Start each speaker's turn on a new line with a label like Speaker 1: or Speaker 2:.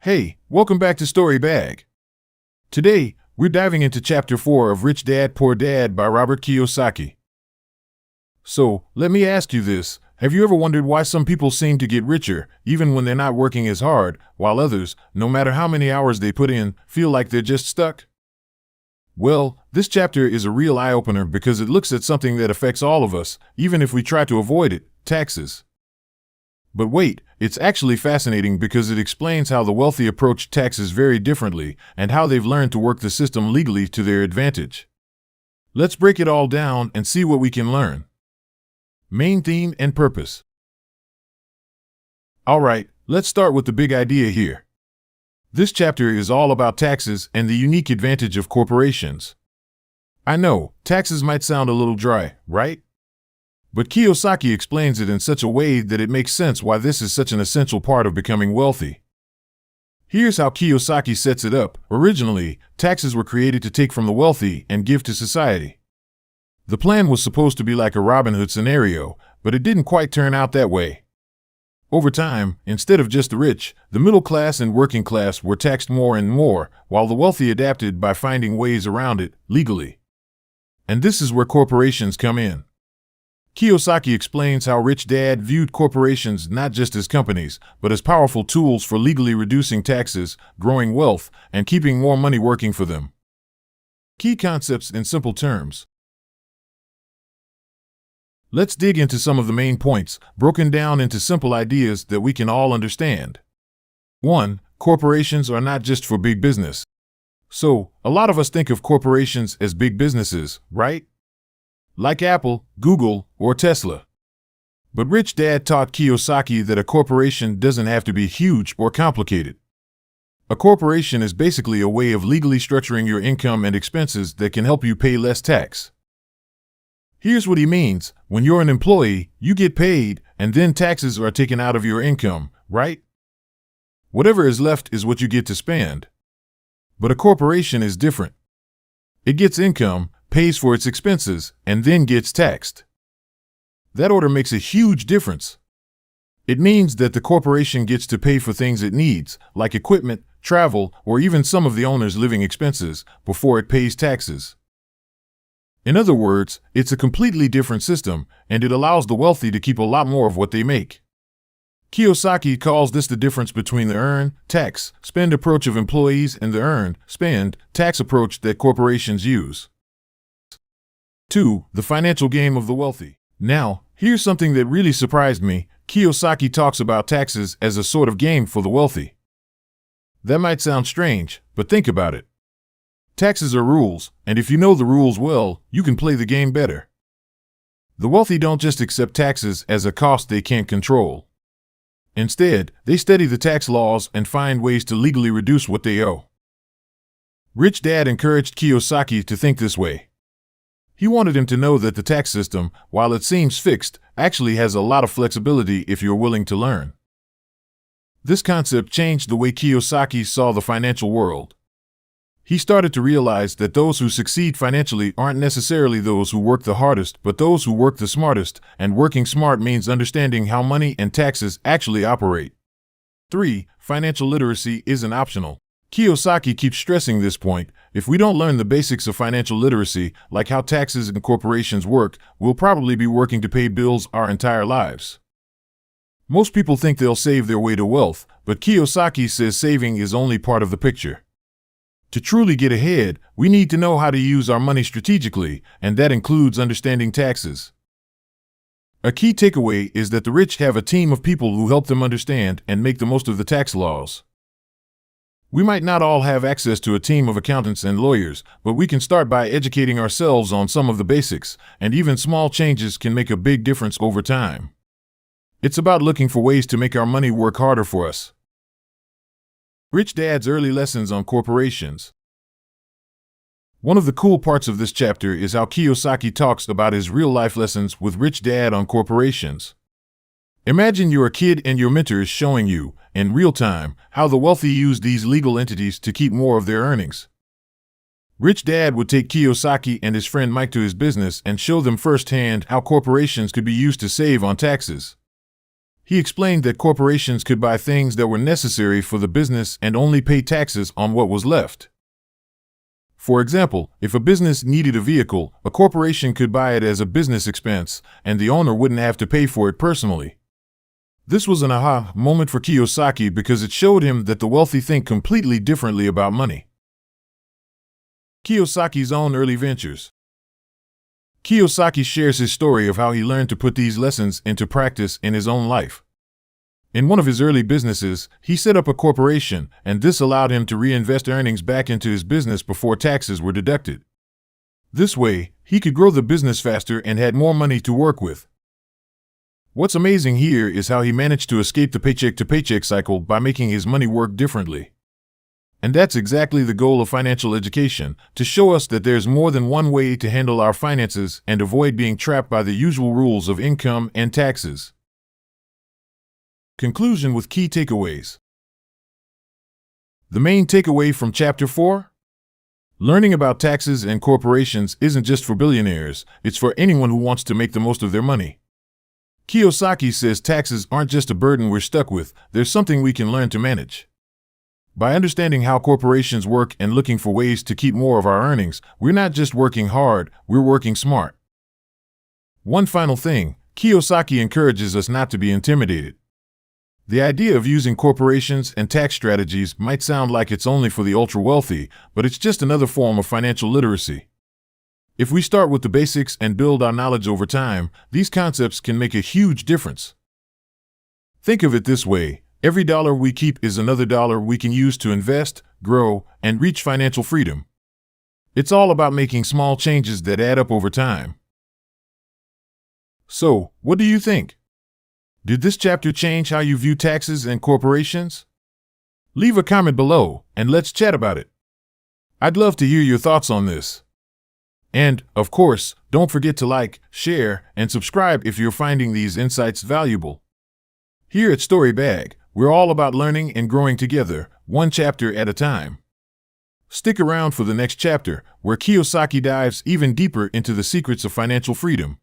Speaker 1: Hey, welcome back to Story Bag. Today, we're diving into Chapter 4 of Rich Dad, Poor Dad by Robert Kiyosaki. So, let me ask you this. Have you ever wondered why some people seem to get richer, even when they're not working as hard, while others, no matter how many hours they put in, feel like they're just stuck? Well, this chapter is a real eye-opener because it looks at something that affects all of us, even if we try to avoid it: taxes. But wait, it's actually fascinating because it explains how the wealthy approach taxes very differently and how they've learned to work the system legally to their advantage. Let's break it all down and see what we can learn. Main theme and purpose. Alright, let's start with the big idea here. This chapter is all about taxes and the unique advantage of corporations. I know, taxes might sound a little dry, right? But Kiyosaki explains it in such a way that it makes sense why this is such an essential part of becoming wealthy. Here's how Kiyosaki sets it up. Originally, taxes were created to take from the wealthy and give to society. The plan was supposed to be like a Robin Hood scenario, but it didn't quite turn out that way. Over time, instead of just the rich, the middle class and working class were taxed more and more, while the wealthy adapted by finding ways around it, legally. And this is where corporations come in. Kiyosaki explains how Rich Dad viewed corporations not just as companies, but as powerful tools for legally reducing taxes, growing wealth, and keeping more money working for them. Key concepts in simple terms. Let's dig into some of the main points, broken down into simple ideas that we can all understand. 1. Corporations are not just for big business. So, a lot of us think of corporations as big businesses, right? Like Apple, Google, or Tesla. But Rich Dad taught Kiyosaki that a corporation doesn't have to be huge or complicated. A corporation is basically a way of legally structuring your income and expenses that can help you pay less tax. Here's what he means. When you're an employee, you get paid, and then taxes are taken out of your income, right? Whatever is left is what you get to spend. But a corporation is different. It gets income, pays for its expenses, and then gets taxed. That order makes a huge difference. It means that the corporation gets to pay for things it needs, like equipment, travel, or even some of the owner's living expenses, before it pays taxes. In other words, it's a completely different system, and it allows the wealthy to keep a lot more of what they make. Kiyosaki calls this the difference between the earn, tax, spend approach of employees and the earn, spend, tax approach that corporations use. 2. The financial game of the wealthy. Now, here's something that really surprised me. Kiyosaki talks about taxes as a sort of game for the wealthy. That might sound strange, but think about it. Taxes are rules, and if you know the rules well, you can play the game better. The wealthy don't just accept taxes as a cost they can't control. Instead, they study the tax laws and find ways to legally reduce what they owe. Rich Dad encouraged Kiyosaki to think this way. He wanted him to know that the tax system, while it seems fixed, actually has a lot of flexibility if you're willing to learn. This concept changed the way Kiyosaki saw the financial world. He started to realize that those who succeed financially aren't necessarily those who work the hardest, but those who work the smartest, and working smart means understanding how money and taxes actually operate. 3. Financial literacy isn't optional. Kiyosaki keeps stressing this point. If we don't learn the basics of financial literacy, like how taxes and corporations work, we'll probably be working to pay bills our entire lives. Most people think they'll save their way to wealth, but Kiyosaki says saving is only part of the picture. To truly get ahead, we need to know how to use our money strategically, and that includes understanding taxes. A key takeaway is that the rich have a team of people who help them understand and make the most of the tax laws. We might not all have access to a team of accountants and lawyers, but we can start by educating ourselves on some of the basics, and even small changes can make a big difference over time. It's about looking for ways to make our money work harder for us. Rich Dad's early lessons on corporations. One of the cool parts of this chapter is how Kiyosaki talks about his real-life lessons with Rich Dad on corporations. Imagine you're a kid and your mentor is showing you, in real time, how the wealthy use these legal entities to keep more of their earnings. Rich Dad would take Kiyosaki and his friend Mike to his business and show them firsthand how corporations could be used to save on taxes. He explained that corporations could buy things that were necessary for the business and only pay taxes on what was left. For example, if a business needed a vehicle, a corporation could buy it as a business expense, and the owner wouldn't have to pay for it personally. This was an aha moment for Kiyosaki because it showed him that the wealthy think completely differently about money. Kiyosaki's own early ventures. Kiyosaki shares his story of how he learned to put these lessons into practice in his own life. In one of his early businesses, he set up a corporation, and this allowed him to reinvest earnings back into his business before taxes were deducted. This way, he could grow the business faster and had more money to work with. What's amazing here is how he managed to escape the paycheck-to-paycheck cycle by making his money work differently. And that's exactly the goal of financial education, to show us that there's more than one way to handle our finances and avoid being trapped by the usual rules of income and taxes. Conclusion with key takeaways. The main takeaway from Chapter 4? Learning about taxes and corporations isn't just for billionaires, it's for anyone who wants to make the most of their money. Kiyosaki says taxes aren't just a burden we're stuck with, they're something we can learn to manage. By understanding how corporations work and looking for ways to keep more of our earnings, we're not just working hard, we're working smart. One final thing, Kiyosaki encourages us not to be intimidated. The idea of using corporations and tax strategies might sound like it's only for the ultra-wealthy, but it's just another form of financial literacy. If we start with the basics and build our knowledge over time, these concepts can make a huge difference. Think of it this way, every dollar we keep is another dollar we can use to invest, grow, and reach financial freedom. It's all about making small changes that add up over time. So, what do you think? Did this chapter change how you view taxes and corporations? Leave a comment below, and let's chat about it. I'd love to hear your thoughts on this. And, of course, don't forget to like, share, and subscribe if you're finding these insights valuable. Here at Storybag, we're all about learning and growing together, one chapter at a time. Stick around for the next chapter, where Kiyosaki dives even deeper into the secrets of financial freedom.